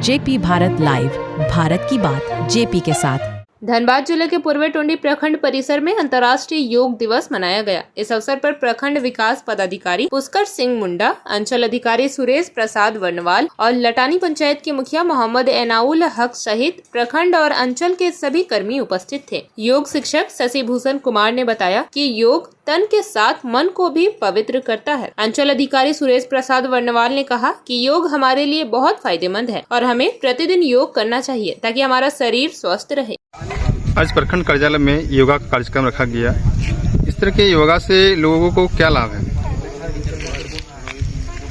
JP Bharat live, Bharat की बात JP के साथ। धनबाद जिले के पूर्वी टुंडी प्रखंड परिसर में अंतर्राष्ट्रीय योग दिवस मनाया गया। इस अवसर पर प्रखंड विकास पदाधिकारी पुष्कर सिंह मुंडा, अंचल अधिकारी सुरेश प्रसाद वर्णवाल और लटानी पंचायत के मुखिया मोहम्मद एनाउल हक सहित प्रखंड और अंचल के सभी कर्मी उपस्थित थे। योग शिक्षक शशि भूषण कुमार ने बताया कि योग तन के साथ मन को भी पवित्र करता है। अंचल अधिकारी सुरेश प्रसाद वर्णवाल ने कहा कि योग हमारे लिए बहुत फायदेमंद है और हमें प्रतिदिन योग करना चाहिए ताकि हमारा शरीर स्वस्थ रहे। आज प्रखंड कार्यालय में योगा का कार्यक्रम रखा गया। इस तरह के योगा से लोगों को क्या लाभ है?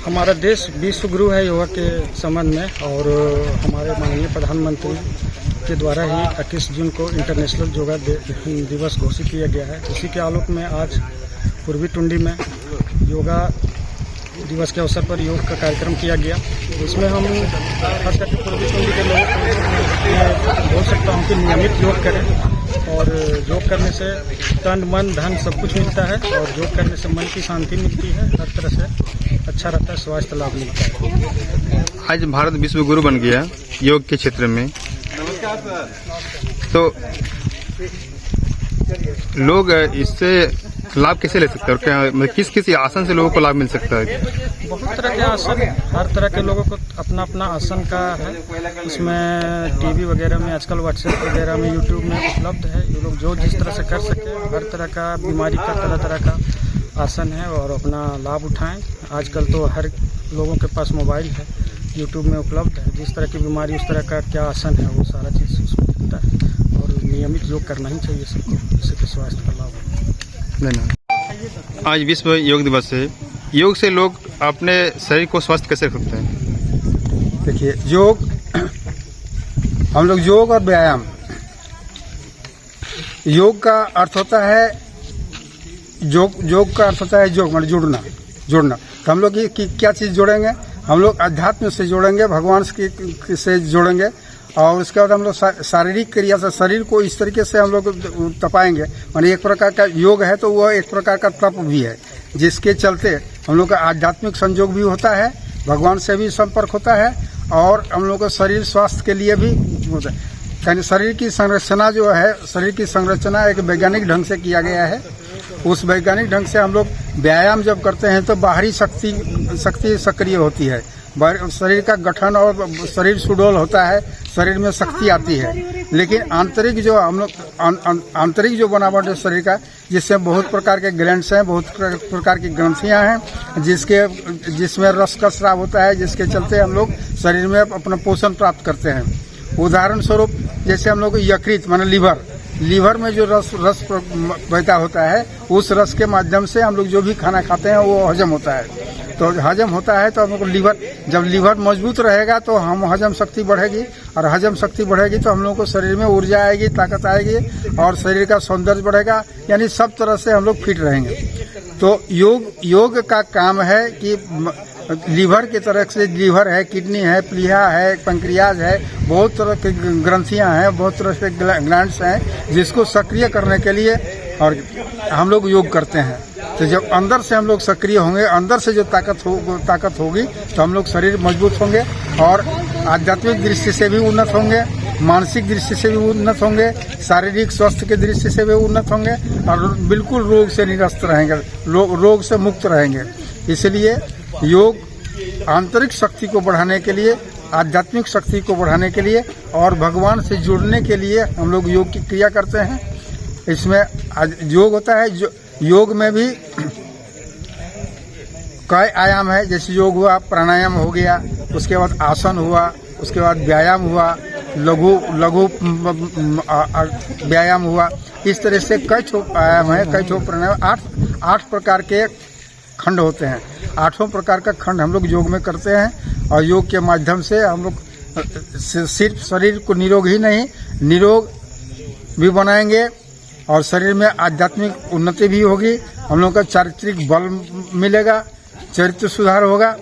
हमारा देश विश्व गुरु है योगा के संबंध में, और हमारे माननीय प्रधानमंत्री के द्वारा ही 21 जून को इंटरनेशनल योगा दिवस घोषित किया गया है। इसी के आलोक में आज पूर्वी टुंडी में योगा दिवस के अवसर पर योग का कार्यक्रम किया गया। इसमें हम खास करके पूर्वी टुंडी के लोगों को बोल सकता हूँ कि नियमित योग करें, और योग करने से तन मन धन सब कुछ मिलता है, और योग करने से मन की शांति मिलती है, हर तरह से अच्छा रहता है, स्वास्थ्य लाभ मिलता है। आज भारत विश्व गुरु बन गया योग के क्षेत्र में, तो लोग इससे लाभ कैसे ले सकते हैं और क्या मतलब किस किस आसन से लोगों को लाभ मिल सकता है? बहुत तरह के आसन, हर तरह के लोगों को अपना अपना आसन का है। इसमें टीवी वगैरह में, आजकल व्हाट्सएप वगैरह में, यूट्यूब में उपलब्ध है। ये लोग जो जिस तरह से कर सके, हर तरह का बीमारी का तरह तरह का आसन है और अपना लाभ उठाएं। आजकल तो हर लोगों के पास मोबाइल है, यूट्यूब में उपलब्ध है। जिस तरह की बीमारी उस तरह का क्या आसन है वो सारा चीज़ उसमें दिखता है, और नियमित योग करना ही चाहिए सबको, इससे स्वास्थ्य का लाभ है। धन्यवाद। आज विश्व योग दिवस है। योग से लोग अपने शरीर को स्वस्थ कैसे रख सकते हैं? देखिए, योग हम लोग योग और व्यायाम, योग का अर्थ होता है योग का अर्थ होता है योग मतलब जुड़ना। तो हम लोग ये क्या चीज़ जोड़ेंगे? हम लोग अध्यात्म से जोड़ेंगे, भगवान से जोड़ेंगे, और उसके बाद हम लोग शारीरिक क्रिया से शरीर को इस तरीके से हम लोग तपाएंगे। माने एक प्रकार का योग है तो वह एक प्रकार का तप भी है, जिसके चलते हम लोग का आध्यात्मिक संयोग भी होता है, भगवान से भी संपर्क होता है, और हम लोग का शरीर स्वास्थ्य के लिए भी होता है। यानी शरीर की संरचना जो है, शरीर की संरचना एक वैज्ञानिक ढंग से किया गया है। उस वैज्ञानिक ढंग से हम लोग व्यायाम जब करते हैं तो बाहरी शक्ति सक्रिय होती है, शरीर का गठन और शरीर सुडौल होता है, शरीर में शक्ति आती है। लेकिन आंतरिक जो हम लोग आंतरिक जो बनावट है शरीर का, जिससे बहुत प्रकार के ग्लैंड्स हैं, बहुत प्रकार की ग्रंथियां हैं, जिसमें रस का स्राव होता है, जिसके चलते हम लोग शरीर में अपना पोषण प्राप्त करते हैं। उदाहरण स्वरूप जैसे हम लोग यकृत माने लीवर में जो रस पैदा होता है, उस रस के माध्यम से हम लोग जो भी खाना खाते हैं वो हजम होता है। तो हजम होता है तो हम लोग जब लीवर मजबूत रहेगा तो हम हजम शक्ति बढ़ेगी, और हजम शक्ति बढ़ेगी तो हम लोग को शरीर में ऊर्जा आएगी, ताकत आएगी, और शरीर का सौंदर्य बढ़ेगा। यानी सब तरह से हम लोग फिट रहेंगे। तो योग का काम है कि लीवर की तरह से, लीवर है, किडनी है, प्लीहा है, पैंक्रियाज है, बहुत तरह की ग्रंथियां हैं, बहुत तरह के ग्लैंड्स हैं, जिसको सक्रिय करने के लिए और हम लोग योग करते हैं। तो जब अंदर से हम लोग सक्रिय होंगे, अंदर से जो ताकत होगी, तो हम लोग शरीर मजबूत होंगे, और आध्यात्मिक दृष्टि से भी उन्नत होंगे, मानसिक दृष्टि से भी उन्नत होंगे, शारीरिक स्वास्थ्य की दृष्टि से भी उन्नत होंगे, और बिल्कुल रोग से निरस्त रहेंगे, रोग से मुक्त रहेंगे। इसलिए योग आंतरिक शक्ति को बढ़ाने के लिए, आध्यात्मिक शक्ति को बढ़ाने के लिए, और भगवान से जुड़ने के लिए हम लोग योग की क्रिया करते हैं। इसमें योग होता है, योग में भी कई आयाम है। जैसे योग हुआ, प्राणायाम हो गया, उसके बाद आसन हुआ, उसके बाद व्यायाम हुआ, लघु व्यायाम हुआ। इस तरह से कई ठो आयाम है, कई ठो प्राणायाम, 8 प्रकार के खंड होते हैं। 8 प्रकार का खंड हम लोग योग में करते हैं, और योग के माध्यम से हम लोग सिर्फ शरीर को निरोग ही नहीं, निरोग भी बनाएंगे, और शरीर में आध्यात्मिक उन्नति भी होगी। हम लोग का चारित्रिक बल मिलेगा, चरित्र सुधार होगा,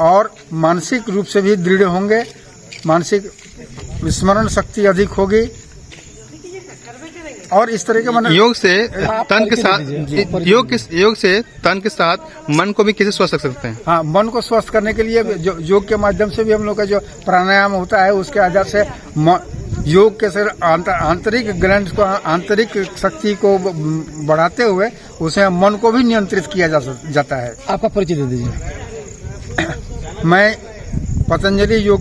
और मानसिक रूप से भी दृढ़ होंगे, मानसिक स्मरण शक्ति अधिक होगी। और इस तरह के मन योग से तन के साथ योग से तन के साथ मन को भी कैसे स्वस्थ रख सकते हैं? हाँ, मन को स्वस्थ करने के लिए योग के माध्यम से भी हम लोग का जो प्राणायाम होता है उसके आधार से योग के से आंतरिक ग्रंथ को, आंतरिक शक्ति को बढ़ाते हुए उसे मन को भी नियंत्रित किया जाता है। आपका परिचय दे दीजिए। मैं पतंजलि योग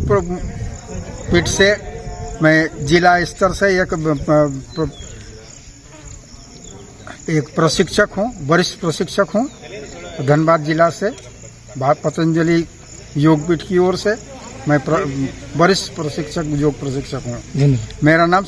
पीठ से मैं जिला स्तर से एक प्रशिक्षक हूँ, वरिष्ठ प्रशिक्षक हूँ। धनबाद जिला से पतंजलि योग पीठ की ओर से मैं वरिष्ठ प्रशिक्षक योग प्रशिक्षक हूँ। मेरा नाम